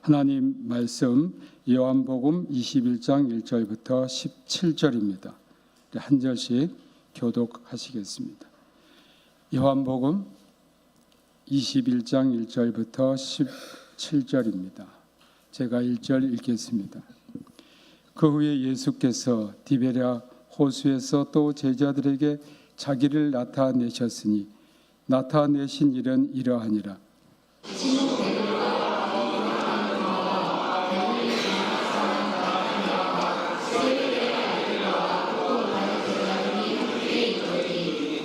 하나님 말씀 요한복음 21장 1절부터 17절입니다. 한 절씩 교독하시겠습니다. 요한복음 21장 1절부터 17절입니다. 제가 1절 읽겠습니다. 그 후에 예수께서 디베랴 호수에서 또 제자들에게 자기를 나타내셨으니 나타내신 일은 이러하니라.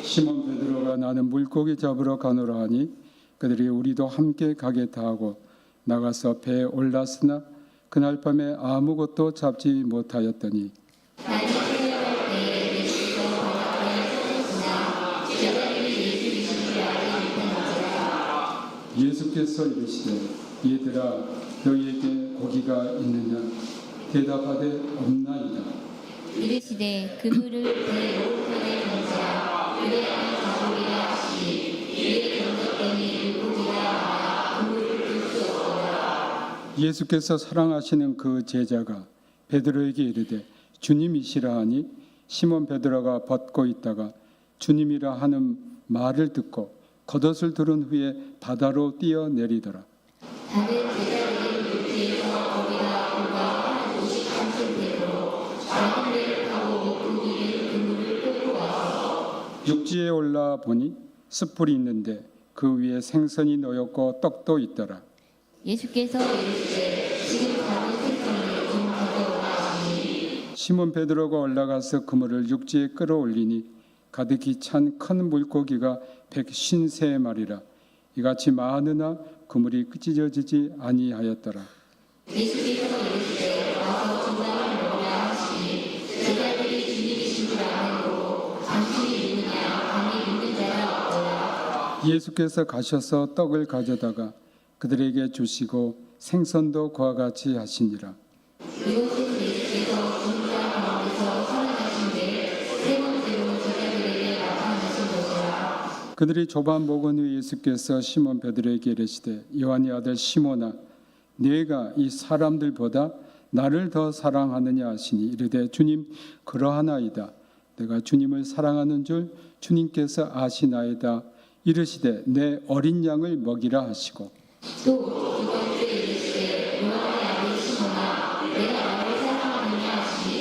시몬 베드로가 나는 물고기 잡으러 가노라 하니 그들이 우리도 함께 가겠다 하고 나가서 배에 올랐으나 그날 밤에 아무것도 잡지 못하였더니 예수께서 이르시되 얘들아 너희에게 고기가 있느냐 대답하되 없나이다. 이르시되 그물을 배에 오른편에 던지라. 그래 안 가보리라 하시니 이에 던졌더니 물고기가 많아 그물을 들 수 없더라. 예수께서 사랑하시는 그 제자가 베드로에게 이르되 주님이시라 하니 시몬 베드로가 벗고 있다가 주님이라 하는 말을 듣고 겉옷을 두른 후에 바다로 뛰어내리더라. 다른 제자들은 육지에서 거기가 불과 한 53cm로 작은 배를 타고 물고기를 그물을 끌고 와서 육지에 올라 보니 숯불이 있는데 그 위에 생선이 놓였고 떡도 있더라. 예수께서 이르시되 지금 다른 생선을 좀 가져오라 하시니 시몬 베드로가 올라가서 그물을 육지에 끌어올리니 가득히 찬 큰 물고기가 153마리라. 이같이 많으나 그물이 찢어지지 아니하였더라. 예수께서 이르시되 와서 중간을 먹으라 하시니 제자들이 주님이신 줄 아는고 당신이 누구냐 감히 묻는 자가 없더라. 예수께서 가셔서 떡을 가져다가 그들에게 주시고 생선도 그와 같이 하시니라. 이것은 예수께서 죽은 자 가운데서 살아나신 뒤에 세 번째로 제자들에게 나타나신 것이라. 그들이 조반 먹은 후 예수께서 시몬 베드로에게 이르시되 요한의 아들 시몬아 네가 이 사람들보다 나를 더 사랑하느냐 하시니 이르되 주님 그러하나이다. 내가 주님을 사랑하는 줄 주님께서 아시나이다. 이르시되 내 어린 양을 먹이라 하시고 또 두 번째 이르시되 요한의 아들 시몬아 내가 나를 사랑하느냐 하시니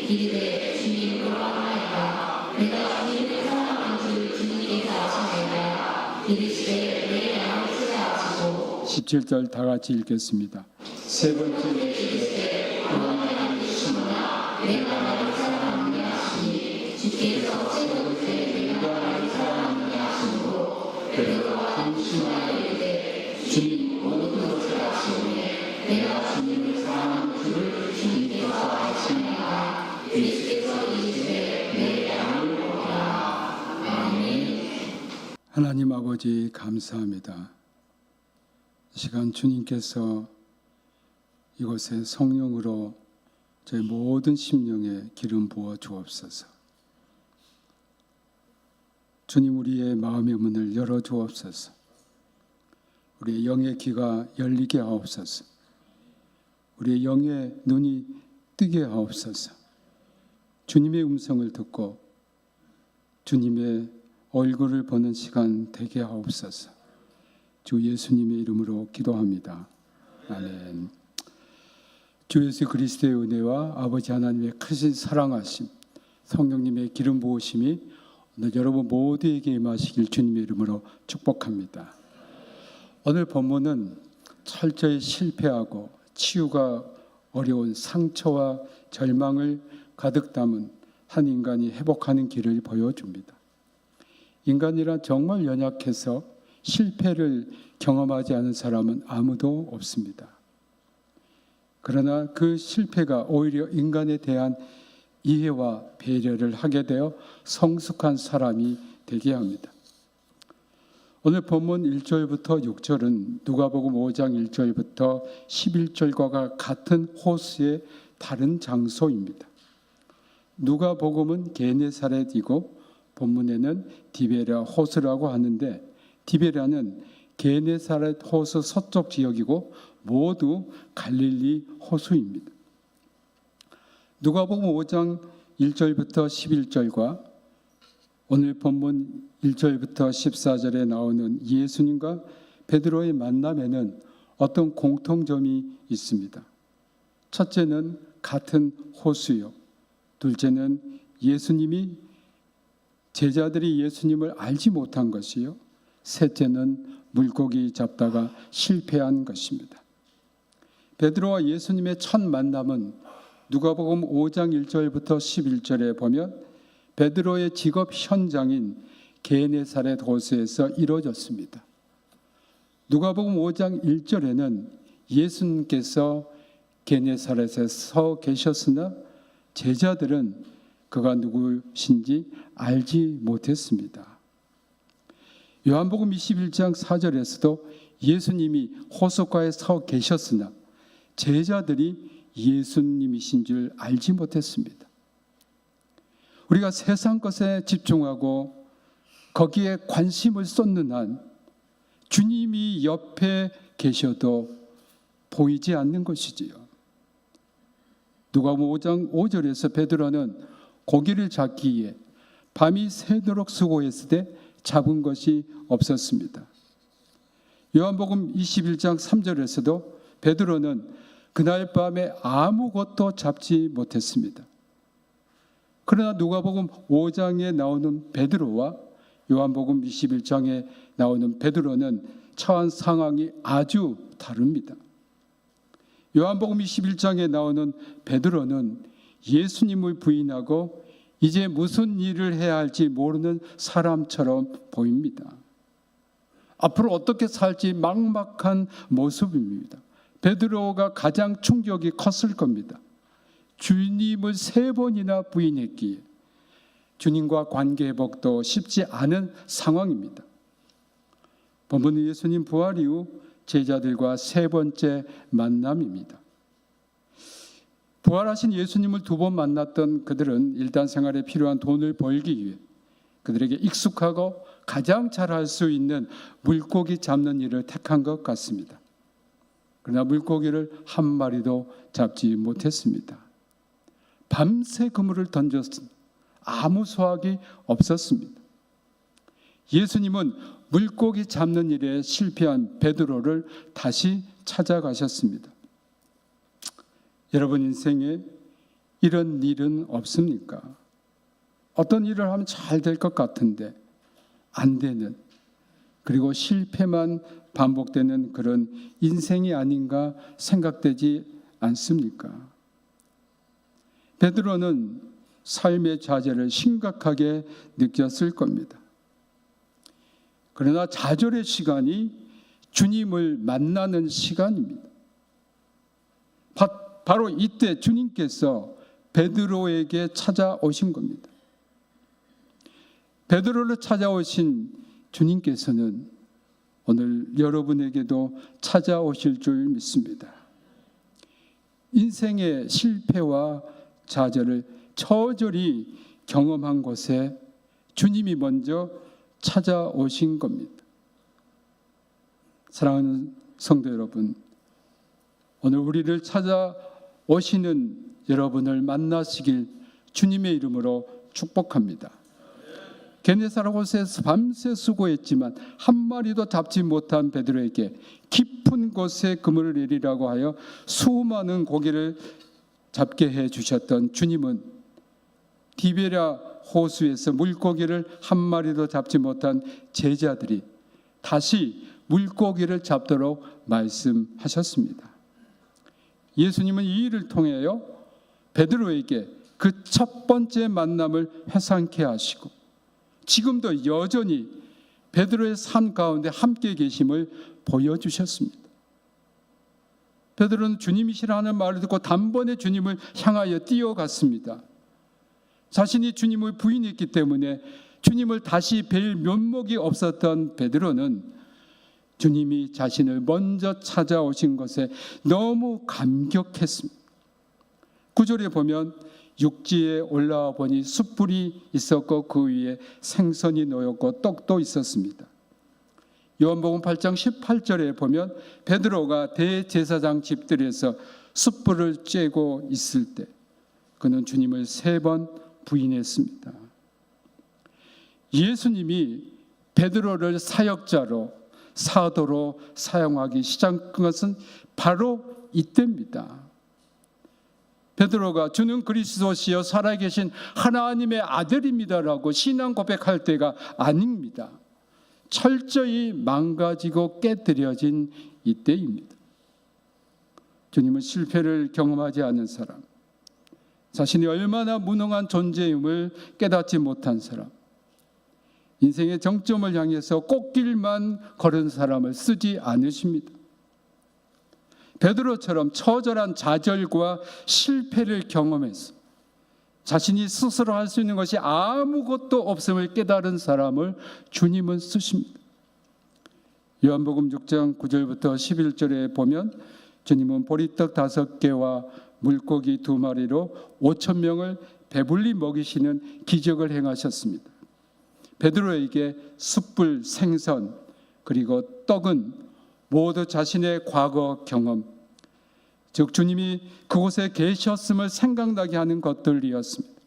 이르되 주님 그러하나이다. 내가 주님을 사랑하는 줄 주님께서 아시나이다. 이르시되 내 양을 치라 하시고 17절 다 같이 읽겠습니다. 세 번째 이르시되 요한의 아들 시몬아 내가 나를 사랑하느냐 하시니 주께서 세 번째 내가 나를 사랑하느냐 하시고 베드로가 심하여 이르되 주님 모든 것을 아시오니 내가 주님을 사랑하는 줄을 주님께서 아시나이다. 예수께서 이르시되 내 양을 먹으라. 아멘. 하나님 아버지 감사합니다. 이 시간 주님께서 이곳에 성령으로 저희 모든 심령에 기름 부어 주옵소서. 주님 우리의 마음의 문을 열어 주옵소서. 우리의 영의 귀가 열리게 하옵소서. 우리의 영의 눈이 뜨게 하옵소서. 주님의 음성을 듣고 주님의 얼굴을 보는 시간 되게 하옵소서. 주 예수님의 이름으로 기도합니다. 아멘. 주 예수 그리스도의 은혜와 아버지 하나님의 크신 사랑하심, 성령님의 기름 부으심이 오늘 여러분 모두에게 임하시길 주님의 이름으로 축복합니다. 오늘 본문은 철저히 실패하고 치유가 어려운 상처와 절망을 가득 담은 한 인간이 회복하는 길을 보여줍니다. 인간이란 정말 연약해서 실패를 경험하지 않은 사람은 아무도 없습니다. 그러나 그 실패가 오히려 인간에 대한 이해와 배려를 하게 되어 성숙한 사람이 되게 합니다. 오늘 본문 1절부터 6절은 누가복음 5장 1절부터 11절과 같은 호수의 다른 장소입니다. 누가복음은 게네사렛이고 본문에는 디베랴 호수라고 하는데 디베랴는 게네사렛 호수 서쪽 지역이고 모두 갈릴리 호수입니다. 누가복음 5장 1절부터 11절과 오늘 본문 1절부터 14절에 나오는 예수님과 베드로의 만남에는 어떤 공통점이 있습니다. 첫째는 같은 호수요. 둘째는 예수님이 제자들이 예수님을 알지 못한 것이요. 셋째는 물고기 잡다가 실패한 것입니다. 베드로와 예수님의 첫 만남은 누가복음 5장 1절부터 11절에 보면 베드로의 직업 현장인 게네사렛 호수에서 이루어졌습니다. 누가복음 5장 1절에는 예수님께서 게네사렛에 서 계셨으나 제자들은 그가 누구신지 알지 못했습니다. 요한복음 21장 4절에서도 예수님이 호숫가에 서 계셨으나 제자들이 예수님이신 줄 알지 못했습니다. 우리가 세상 것에 집중하고 거기에 관심을 쏟는 한 주님이 옆에 계셔도 보이지 않는 것이지요. 누가복음 5장 5절에서 베드로는 고기를 잡기 위해 밤이 새도록 수고했을 때 잡은 것이 없었습니다. 요한복음 21장 3절에서도 베드로는 그날 밤에 아무것도 잡지 못했습니다. 그러나 누가복음 5장에 나오는 베드로와 요한복음 21장에 나오는 베드로는 처한 상황이 아주 다릅니다. 요한복음 21장에 나오는 베드로는 예수님을 부인하고 이제 무슨 일을 해야 할지 모르는 사람처럼 보입니다. 앞으로 어떻게 살지 막막한 모습입니다. 베드로가 가장 충격이 컸을 겁니다. 주님을 3번이나 부인했기에 주님과 관계 회복도 쉽지 않은 상황입니다. 본문은 예수님 부활 이후 제자들과 3번째 만남입니다. 부활하신 예수님을 2번 만났던 그들은 일상생활에 필요한 돈을 벌기 위해 그들에게 익숙하고 가장 잘할 수 있는 물고기 잡는 일을 택한 것 같습니다. 그러나 물고기를 한 마리도 잡지 못했습니다. 밤새 그물을 던졌습니다. 아무 소확이 없었습니다. 예수님은 물고기 잡는 일에 실패한 베드로를 다시 찾아가셨습니다. 여러분 인생에 이런 일은 없습니까? 어떤 일을 하면 잘 될 것 같은데 안 되는, 그리고 실패만 반복되는 그런 인생이 아닌가 생각되지 않습니까? 베드로는 삶의 좌절을 심각하게 느꼈을 겁니다. 그러나 좌절의 시간이 주님을 만나는 시간입니다. 바로 이때 주님께서 베드로에게 찾아오신 겁니다. 베드로를 찾아오신 주님께서는 오늘 여러분에게도 찾아오실 줄 믿습니다. 인생의 실패와 좌절을 저절히 경험한 곳에 주님이 먼저 찾아오신 겁니다. 사랑하는 성도 여러분, 오늘 우리를 찾아오시는 여러분을 만나시길 주님의 이름으로 축복합니다. 게네사렛 호수에서 밤새 수고했지만 한 마리도 잡지 못한 베드로에게 깊은 곳에 그물을 내리라고 하여 수많은 고기를 잡게 해 주셨던 주님은 디베랴 호수에서 물고기를 한 마리도 잡지 못한 제자들이 다시 물고기를 잡도록 말씀하셨습니다. 예수님은 이 일을 통하여 베드로에게 그 첫 번째 만남을 회상케 하시고 지금도 여전히 베드로의 삶 가운데 함께 계심을 보여주셨습니다. 베드로는 주님이시라는 말을 듣고 단번에 주님을 향하여 뛰어갔습니다. 자신이 주님을 부인했기 때문에 주님을 다시 뵐 면목이 없었던 베드로는 주님이 자신을 먼저 찾아오신 것에 너무 감격했습니다. 9절에 보면 육지에 올라와 보니 숯불이 있었고 그 위에 생선이 놓였고 떡도 있었습니다. 요한복음 8장 18절에 보면 베드로가 대제사장 집들에서 숯불을 쬐고 있을 때 그는 주님을 3번 부인했습니다. 예수님이 베드로를 사역자로 사도로 사용하기 시작한 것은 바로 이때입니다. 베드로가 주는 그리스도시여 살아계신 하나님의 아들입니다라고 신앙 고백할 때가 아닙니다. 철저히 망가지고 깨뜨려진 이때입니다. 주님은 실패를 경험하지 않은 사람, 자신이 얼마나 무능한 존재임을 깨닫지 못한 사람, 인생의 정점을 향해서 꽃길만 걸은 사람을 쓰지 않으십니다. 베드로처럼 처절한 좌절과 실패를 경험해서 자신이 스스로 할 수 있는 것이 아무것도 없음을 깨달은 사람을 주님은 쓰십니다. 요한복음 6장 9절부터 11절에 보면 주님은 보리떡 5개와 물고기 2마리로 5,000명을 배불리 먹이시는 기적을 행하셨습니다. 베드로에게 숯불, 생선, 그리고 떡은 모두 자신의 과거 경험, 즉 주님이 그곳에 계셨음을 생각나게 하는 것들이었습니다.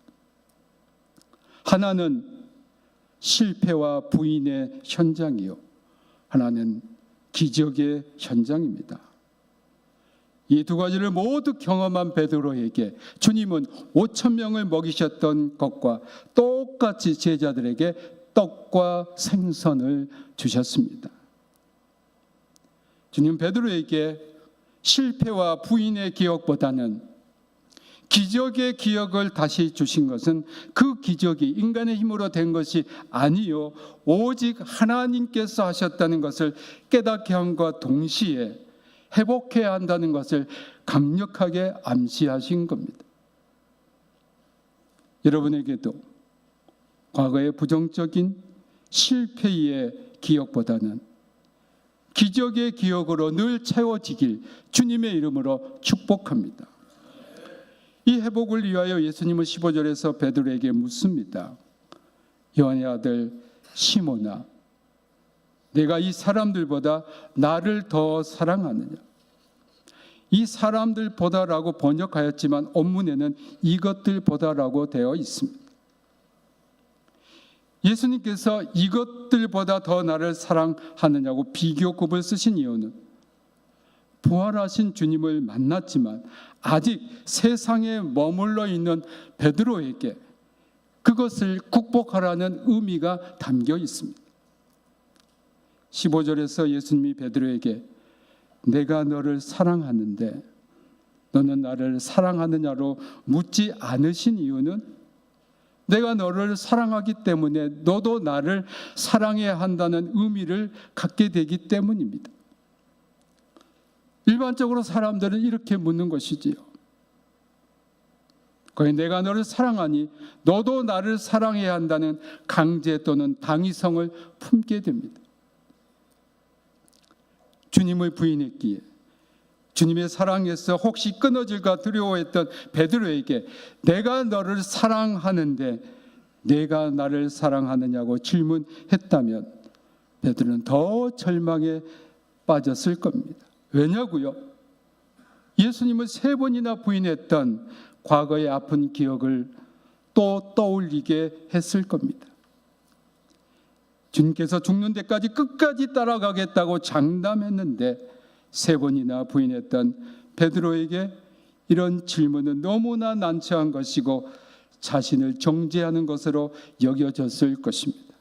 하나는 실패와 부인의 현장이요, 하나는 기적의 현장입니다. 이 두 가지를 모두 경험한 베드로에게 주님은 5,000명을 먹이셨던 것과 똑같이 제자들에게 떡과 생선을 주셨습니다. 주님 베드로에게 실패와 부인의 기억보다는 기적의 기억을 다시 주신 것은 그 기적이 인간의 힘으로 된 것이 아니요 오직 하나님께서 하셨다는 것을 깨닫게 함과 동시에 회복해야 한다는 것을 강력하게 암시하신 겁니다. 여러분에게도 과거의 부정적인 실패의 기억보다는 기적의 기억으로 늘 채워지길 주님의 이름으로 축복합니다. 이 회복을 위하여 예수님은 15절에서 베드로에게 묻습니다. 요한의 아들 시몬아, 내가 이 사람들보다 나를 더 사랑하느냐? 이 사람들보다라고 번역하였지만 원문에는 이것들보다라고 되어 있습니다. 예수님께서 이것들보다 더 나를 사랑하느냐고 비교급을 쓰신 이유는 부활하신 주님을 만났지만 아직 세상에 머물러 있는 베드로에게 그것을 극복하라는 의미가 담겨 있습니다. 15절에서 예수님이 베드로에게 내가 너를 사랑하는데 너는 나를 사랑하느냐로 묻지 않으신 이유는 내가 너를 사랑하기 때문에 너도 나를 사랑해야 한다는 의미를 갖게 되기 때문입니다. 일반적으로 사람들은 이렇게 묻는 것이지요. 거의 내가 너를 사랑하니 너도 나를 사랑해야 한다는 강제 또는 당위성을 품게 됩니다. 주님을 부인했기에 주님의 사랑에서 혹시 끊어질까 두려워했던 베드로에게 내가 너를 사랑하는데 내가 나를 사랑하느냐고 질문했다면 베드로는 더 절망에 빠졌을 겁니다. 왜냐고요? 예수님을 3번이나 부인했던 과거의 아픈 기억을 또 떠올리게 했을 겁니다. 주님께서 죽는 데까지 끝까지 따라가겠다고 장담했는데 3번이나 부인했던 베드로에게 이런 질문은 너무나 난처한 것이고 자신을 정죄하는 것으로 여겨졌을 것입니다.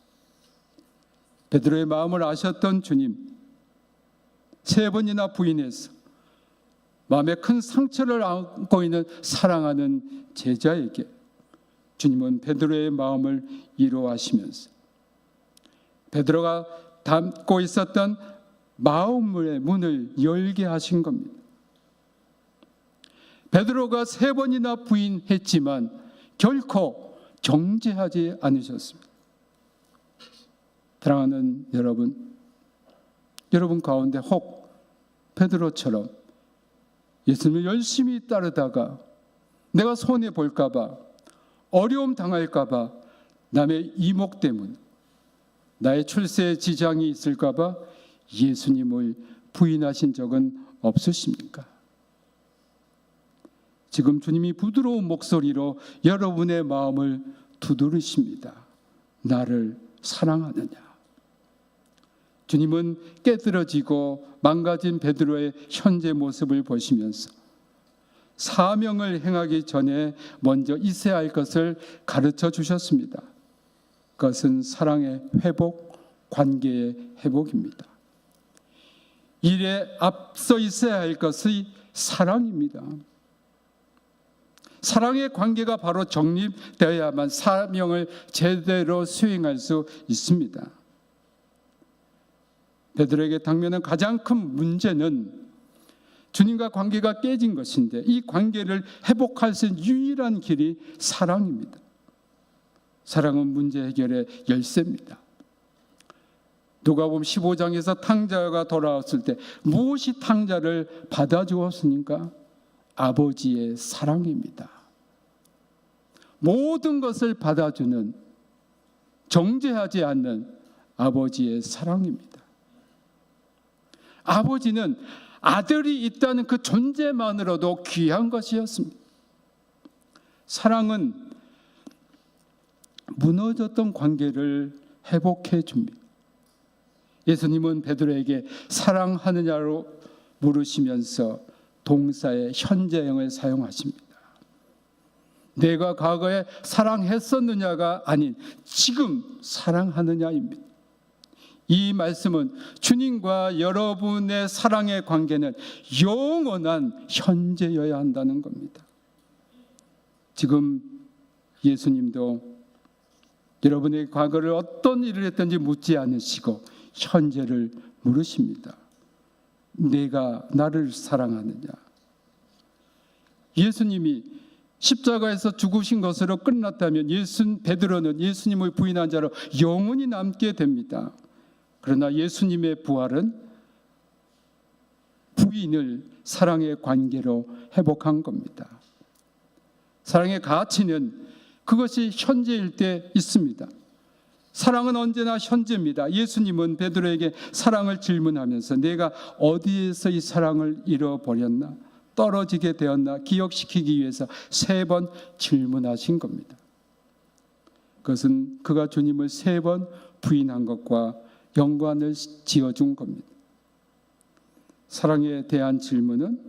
베드로의 마음을 아셨던 주님, 3번이나 부인해서 마음에 큰 상처를 안고 있는 사랑하는 제자에게 주님은 베드로의 마음을 위로하시면서 베드로가 닫고 있었던 마음의 문을 열게 하신 겁니다. 베드로가 3번이나 부인했지만 결코 정죄하지 않으셨습니다. 사랑하는 여러분 가운데 혹 베드로처럼 예수님을 열심히 따르다가 내가 손해 볼까 봐, 어려움 당할까 봐, 남의 이목 때문, 나의 출세에 지장이 있을까 봐 예수님을 부인하신 적은 없으십니까? 지금 주님이 부드러운 목소리로 여러분의 마음을 두드리십니다. 나를 사랑하느냐? 주님은 깨뜨려지고 망가진 베드로의 현재 모습을 보시면서 사명을 행하기 전에 먼저 있어야 할 것을 가르쳐 주셨습니다. 그것은 사랑의 회복, 관계의 회복입니다. 일에 앞서 있어야 할 것이 사랑입니다. 사랑의 관계가 바로 정립되어야만 사명을 제대로 수행할 수 있습니다. 베드로에게 당면한 가장 큰 문제는 주님과 관계가 깨진 것인데 이 관계를 회복할 수 있는 유일한 길이 사랑입니다. 사랑은 문제 해결의 열쇠입니다. 누가복음 15장에서 탕자가 돌아왔을 때 무엇이 탕자를 받아주었습니까? 아버지의 사랑입니다. 모든 것을 받아주는, 정죄하지 않는 아버지의 사랑입니다. 아버지는 아들이 있다는 그 존재만으로도 귀한 것이었습니다. 사랑은 무너졌던 관계를 회복해 줍니다. 예수님은 베드로에게 사랑하느냐로 물으시면서 동사의 현재형을 사용하십니다. 내가 과거에 사랑했었느냐가 아닌 지금 사랑하느냐입니다. 이 말씀은 주님과 여러분의 사랑의 관계는 영원한 현재여야 한다는 겁니다. 지금 예수님도 여러분의 과거를 어떤 일을 했든지 묻지 않으시고 현재를 물으십니다. 내가 나를 사랑하느냐? 예수님이 십자가에서 죽으신 것으로 끝났다면 베드로는 예수님을 부인한 자로 영원히 남게 됩니다. 그러나 예수님의 부활은 부인을 사랑의 관계로 회복한 겁니다. 사랑의 가치는 그것이 현재일 때 있습니다. 사랑은 언제나 현재입니다. 예수님은 베드로에게 사랑을 질문하면서 내가 어디에서 이 사랑을 잃어버렸나? 떨어지게 되었나? 기억시키기 위해서 3번 질문하신 겁니다. 그것은 그가 주님을 3번 부인한 것과 연관을 지어준 겁니다. 사랑에 대한 질문은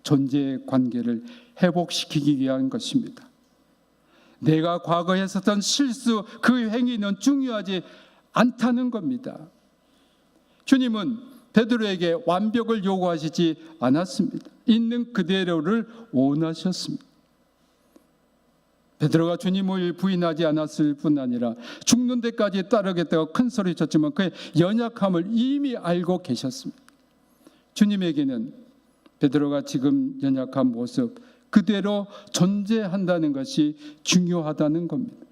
존재의 관계를 회복시키기 위한 것입니다. 내가 과거에 했었던 실수, 그 행위는 중요하지 않다는 겁니다. 주님은 베드로에게 완벽을 요구하시지 않았습니다. 있는 그대로를 원하셨습니다. 베드로가 주님을 부인하지 않았을 뿐 아니라 죽는 데까지 따르겠다고 큰 소리 쳤지만 그의 연약함을 이미 알고 계셨습니다. 주님에게는 베드로가 지금 연약한 모습 그대로 존재한다는 것이 중요하다는 겁니다.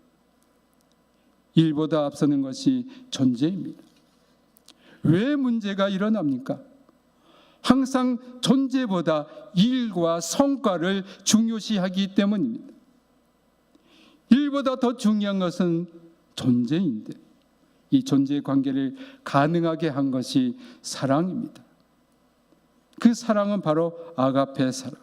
일보다 앞서는 것이 존재입니다. 왜 문제가 일어납니까? 항상 존재보다 일과 성과를 중요시하기 때문입니다. 일보다 더 중요한 것은 존재인데 이 존재의 관계를 가능하게 한 것이 사랑입니다. 그 사랑은 바로 아가페 사랑,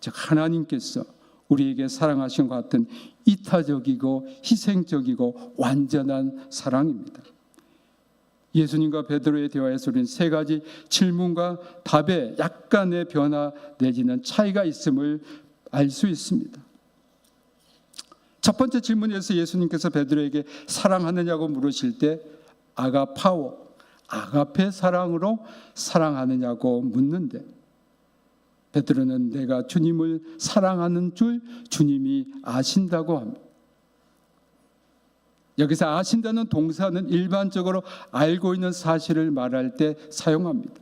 즉 하나님께서 우리에게 사랑하신 것 같은 이타적이고 희생적이고 완전한 사랑입니다. 예수님과 베드로의 대화에서 우리는 3가지 질문과 답에 약간의 변화 내지는 차이가 있음을 알 수 있습니다. 첫 번째 질문에서 예수님께서 베드로에게 사랑하느냐고 물으실 때 아가파오, 아가페 사랑으로 사랑하느냐고 묻는데 베드로는 내가 주님을 사랑하는 줄 주님이 아신다고 합니다. 여기서 아신다는 동사는 일반적으로 알고 있는 사실을 말할 때 사용합니다.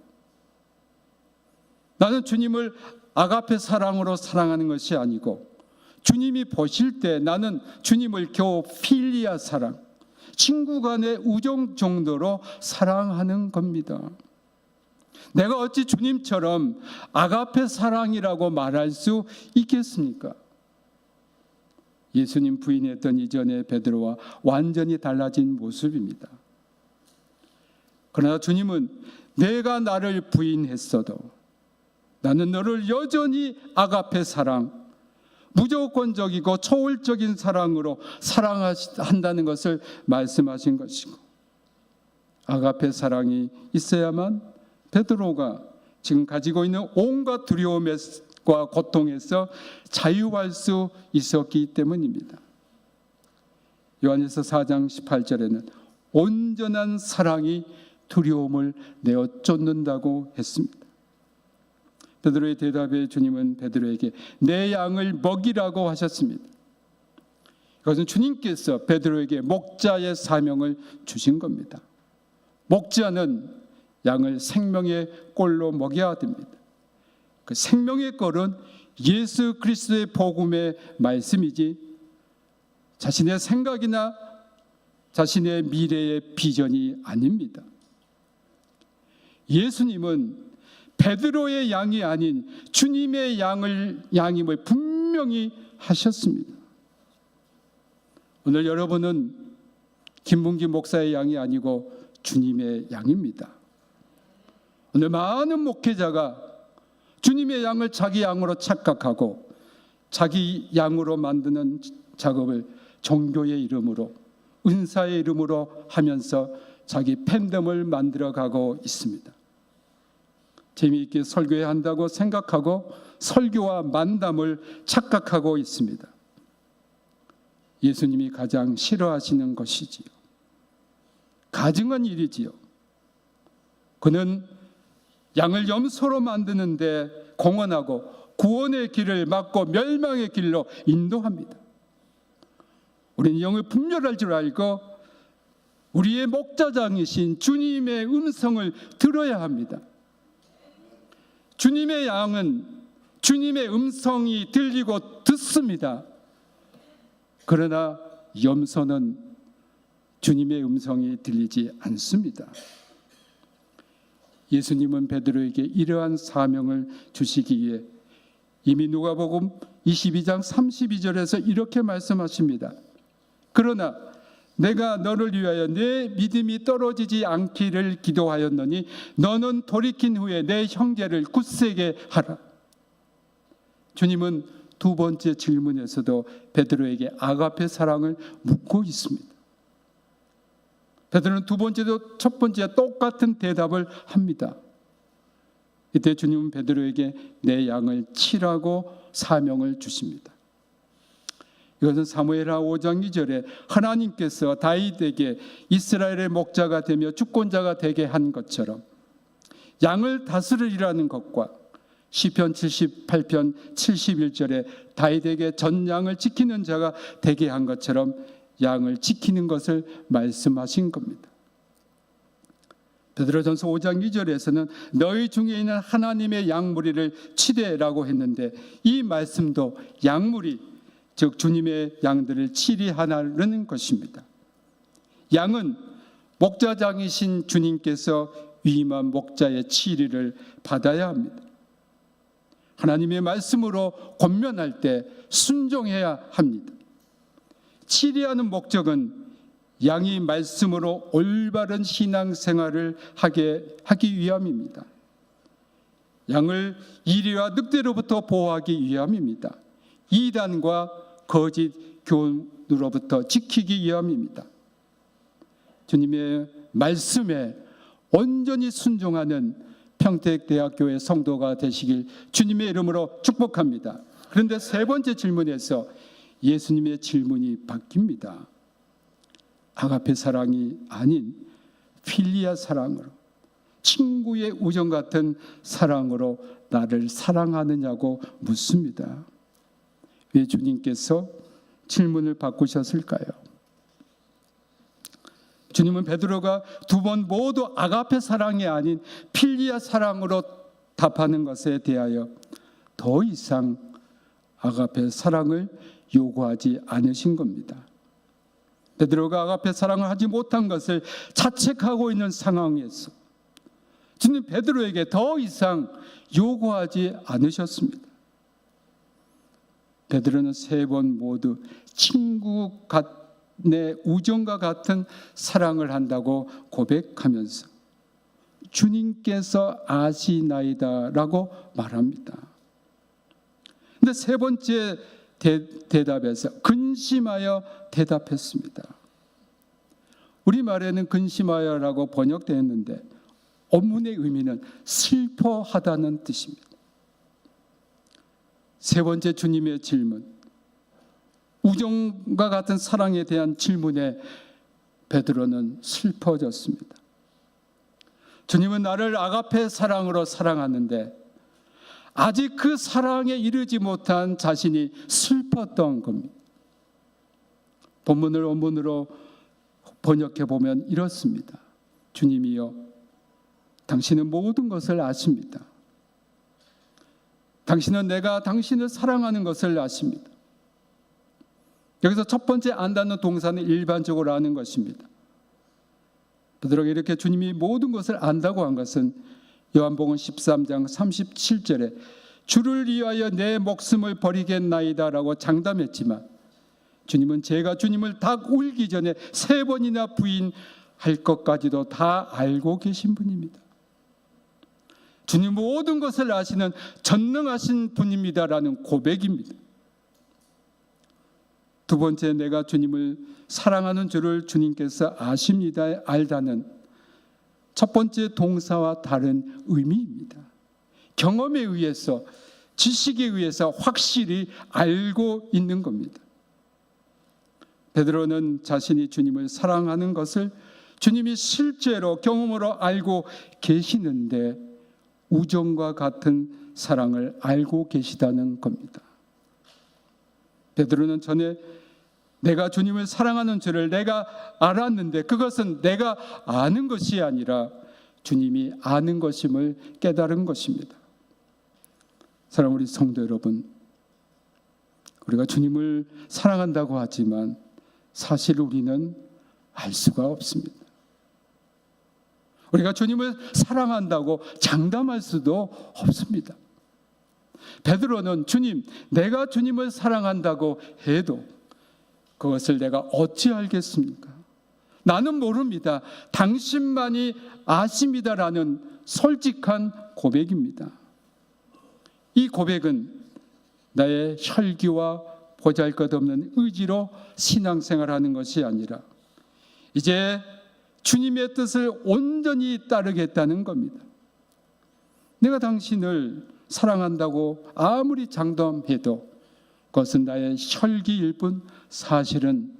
나는 주님을 아가페 사랑으로 사랑하는 것이 아니고 주님이 보실 때 나는 주님을 겨우 필리아 사랑, 친구 간의 우정 정도로 사랑하는 겁니다. 내가 어찌 주님처럼 아가페 사랑이라고 말할 수 있겠습니까? 예수님 부인했던 이전의 베드로와 완전히 달라진 모습입니다. 그러나 주님은 내가 나를 부인했어도 나는 너를 여전히 아가페 사랑, 무조건적이고 초월적인 사랑으로 사랑한다는 것을 말씀하신 것이고, 아가페 사랑이 있어야만 베드로가 지금 가지고 있는 온갖 두려움과 고통에서 자유할 수 있었기 때문입니다. 요한일서 4장 18절에는 온전한 사랑이 두려움을 내어 쫓는다고 했습니다. 베드로의 대답에 주님은 베드로에게 내 양을 먹이라고 하셨습니다. 이것은 주님께서 베드로에게 목자의 사명을 주신 겁니다. 목자는 양을 생명의 꼴로 먹여야 됩니다. 그 생명의 꼴은 예수 그리스도의 복음의 말씀이지 자신의 생각이나 자신의 미래의 비전이 아닙니다. 예수님은 베드로의 양이 아닌 주님의 양임을 분명히 하셨습니다. 오늘 여러분은 김문기 목사의 양이 아니고 주님의 양입니다. 오늘 많은 목회자가 주님의 양을 자기 양으로 착각하고 자기 양으로 만드는 작업을 종교의 이름으로, 은사의 이름으로 하면서 자기 팬덤을 만들어가고 있습니다. 재미있게 설교해야 한다고 생각하고 설교와 만담을 착각하고 있습니다. 예수님이 가장 싫어하시는 것이지요. 가증한 일이지요. 그는 양을 염소로 만드는데 공헌하고 구원의 길을 막고 멸망의 길로 인도합니다. 우리는 영을 분별할 줄 알고 우리의 목자장이신 주님의 음성을 들어야 합니다. 주님의 양은 주님의 음성이 들리고 듣습니다. 그러나 염소는 주님의 음성이 들리지 않습니다. 예수님은 베드로에게 이러한 사명을 주시기에 이미 누가복음 22장 32절에서 이렇게 말씀하십니다. 그러나 내가 너를 위하여 내 믿음이 떨어지지 않기를 기도하였노니 너는 돌이킨 후에 내 형제를 굳세게 하라. 주님은 두 번째 질문에서도 베드로에게 아가페 사랑을 묻고 있습니다. 베드로는 두 번째도 첫 번째와 똑같은 대답을 합니다. 이때 주님은 베드로에게 내 양을 치라고 사명을 주십니다. 이것은 사무엘하 5장 2절에 하나님께서 다윗에게 이스라엘의 목자가 되며 주권자가 되게 한 것처럼 양을 다스리라는 것과 시편 78편 71절에 다윗에게 전 양을 지키는 자가 되게 한 것처럼 양을 지키는 것을 말씀하신 겁니다. 베드로전서 5장 2절에서는 너희 중에 있는 하나님의 양무리를 치되라고 했는데 이 말씀도 양무리 즉 주님의 양들을 치리하라는 것입니다. 양은 목자장이신 주님께서 위임한 목자의 치리를 받아야 합니다. 하나님의 말씀으로 권면할 때 순종해야 합니다. 치리하는 목적은 양이 말씀으로 올바른 신앙생활을 하기 위함입니다. 양을 이리와 늑대로부터 보호하기 위함입니다. 이단과 거짓 교훈으로부터 지키기 위함입니다. 주님의 말씀에 온전히 순종하는 평택대학교의 성도가 되시길 주님의 이름으로 축복합니다. 그런데 세 번째 질문에서 예수님의 질문이 바뀝니다. 아가페 사랑이 아닌 필리아 사랑으로, 친구의 우정 같은 사랑으로 나를 사랑하느냐고 묻습니다. 왜 주님께서 질문을 바꾸셨을까요? 주님은 베드로가 두 번 모두 아가페 사랑이 아닌 필리아 사랑으로 답하는 것에 대하여 더 이상 아가페 사랑을 요구하지 않으신 겁니다. 베드로가 아가페 사랑을 하지 못한 것을 자책하고 있는 상황에서 주님 베드로에게 더 이상 요구하지 않으셨습니다. 베드로는 세 번 모두 친구 간의 우정과 같은 사랑을 한다고 고백하면서 주님께서 아시나이다라고 말합니다. 근데 세 번째 대답에서 근심하여 대답했습니다. 우리말에는 근심하여라고 번역되어 있는데 원문의 의미는 슬퍼하다는 뜻입니다. 세 번째 주님의 질문, 우정과 같은 사랑에 대한 질문에 베드로는 슬퍼졌습니다. 주님은 나를 아가페 사랑으로 사랑하는데 아직 그 사랑에 이르지 못한 자신이 슬펐던 겁니다. 본문을 원문으로 번역해 보면 이렇습니다. 주님이여, 당신은 모든 것을 아십니다. 당신은 내가 당신을 사랑하는 것을 아십니다. 여기서 첫 번째 안다는 동사는 일반적으로 아는 것입니다. 베드로가 이렇게 주님이 모든 것을 안다고 한 것은 요한복음 13장 37절에 주를 위하여 내 목숨을 버리겠나이다라고 장담했지만 주님은 제가 주님을 닭 울기 전에 3번이나 부인할 것까지도 다 알고 계신 분입니다. 주님 모든 것을 아시는 전능하신 분입니다라는 고백입니다. 두 번째, 내가 주님을 사랑하는 줄을 주님께서 아십니다, 알다는 첫 번째 동사와 다른 의미입니다. 경험에 의해서, 지식에 의해서 확실히 알고 있는 겁니다. 베드로는 자신이 주님을 사랑하는 것을 주님이 실제로 경험으로 알고 계시는데 우정과 같은 사랑을 알고 계시다는 겁니다. 베드로는 전에 내가 주님을 사랑하는 줄을 내가 알았는데 그것은 내가 아는 것이 아니라 주님이 아는 것임을 깨달은 것입니다. 사랑하는 우리 성도 여러분, 우리가 주님을 사랑한다고 하지만 사실 우리는 알 수가 없습니다. 우리가 주님을 사랑한다고 장담할 수도 없습니다. 베드로는 주님, 내가 주님을 사랑한다고 해도 그것을 내가 어찌 알겠습니까? 나는 모릅니다. 당신만이 아십니다라는 솔직한 고백입니다. 이 고백은 나의 혈기와 보잘것없는 의지로 신앙생활하는 것이 아니라 이제 주님의 뜻을 온전히 따르겠다는 겁니다. 내가 당신을 사랑한다고 아무리 장담해도 그것은 나의 혈기일 뿐 사실은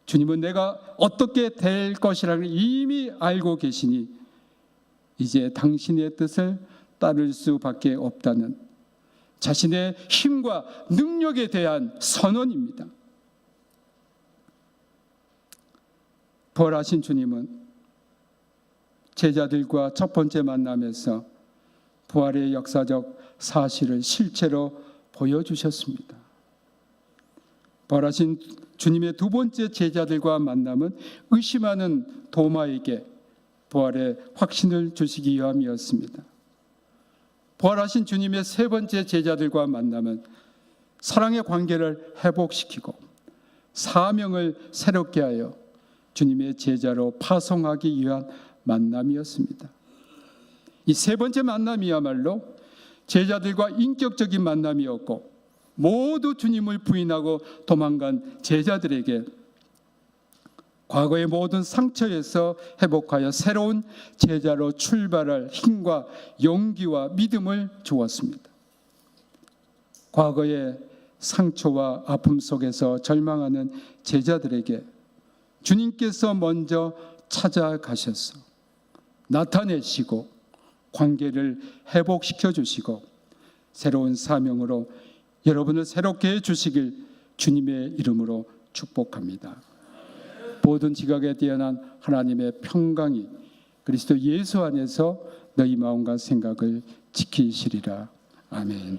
주님은 내가 어떻게 될 것이라고 이미 알고 계시니 이제 당신의 뜻을 따를 수밖에 없다는 자신의 힘과 능력에 대한 선언입니다. 부활하신 주님은 제자들과 첫 번째 만남에서 부활의 역사적 사실을 실제로 보여주셨습니다. 부활하신 주님의 두 번째 제자들과 만남은 의심하는 도마에게 부활의 확신을 주시기 위함이었습니다. 부활하신 주님의 세 번째 제자들과 만남은 사랑의 관계를 회복시키고 사명을 새롭게 하여 주님의 제자로 파송하기 위한 만남이었습니다. 이 세 번째 만남이야말로 제자들과 인격적인 만남이었고 모두 주님을 부인하고 도망간 제자들에게 과거의 모든 상처에서 회복하여 새로운 제자로 출발할 힘과 용기와 믿음을 주었습니다. 과거의 상처와 아픔 속에서 절망하는 제자들에게 주님께서 먼저 찾아가셔서 나타내시고 관계를 회복시켜 주시고 새로운 사명으로 여러분을 새롭게 해주시길 주님의 이름으로 축복합니다. 모든 지각에 뛰어난 하나님의 평강이 그리스도 예수 안에서 너희 마음과 생각을 지키시리라. 아멘.